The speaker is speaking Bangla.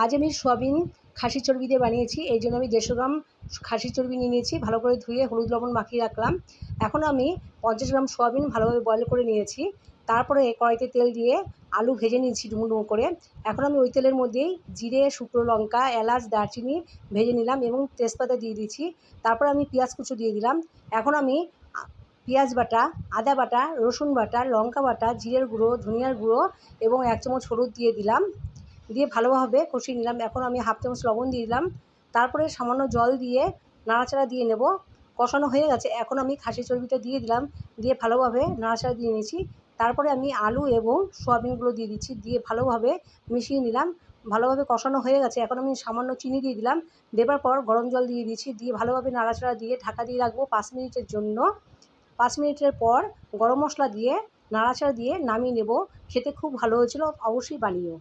আজ আমি সোয়াবিন খাসির চর্বি দিয়ে বানিয়েছি। এই জন্য আমি 150 গ্রাম খাসির চর্বি নিয়ে নিয়েছি, ভালো করে ধুয়ে হলুদ লবণ মাখিয়ে রাখলাম। এখন আমি 50 গ্রাম সোয়াবিন ভালোভাবে বয়েল করে নিয়েছি। তারপরে কড়াইতে তেল দিয়ে আলু ভেজে নিয়েছি ডুমো ডুমো করে। এখন আমি ওই তেলের মধ্যেই জিরে, শুকনো লঙ্কা, এলাচ, দারচিনি ভেজে নিলাম এবং তেজপাতা দিয়ে দিয়েছি। তারপর আমি পেঁয়াজ কুচি দিয়ে দিলাম। এখন আমি পেঁয়াজ বাটা, আদা বাটা, রসুন বাটা, লঙ্কা বাটা, জিরের গুঁড়ো, ধনিয়ার গুঁড়ো এবং 1 চামচ হলুদ দিয়ে দিলাম। দিয়ে ভালোভাবে কষিয়ে নিলাম। এখন আমি হাফ চামচ লবণ দিয়ে দিলাম। তারপরে সামান্য জল দিয়ে নাড়াচাড়া দিয়ে নেব। কষানো হয়ে গেছে, এখন আমি খাসির চর্বিটা দিয়ে দিলাম। দিয়ে ভালোভাবে নাড়াচাড়া দিয়ে নিয়েছি। তারপরে আমি আলু এবং সোয়াবিনগুলো দিয়ে দিচ্ছি, দিয়ে ভালোভাবে মিশিয়ে নিলাম। ভালোভাবে কষানো হয়ে গেছে, এখন আমি সামান্য চিনি দিয়ে দিলাম। দেবার পর গরম জল দিয়ে দিয়েছি, দিয়ে ভালোভাবে নাড়াচাড়া দিয়ে ঢাকা দিয়ে রাখবো 5 মিনিটের জন্য। 5 মিনিটের পর গরম মশলা দিয়ে নাড়াচাড়া দিয়ে নামিয়ে নেব। খেতে খুব ভালো হয়েছিল, অবশ্যই বানিও।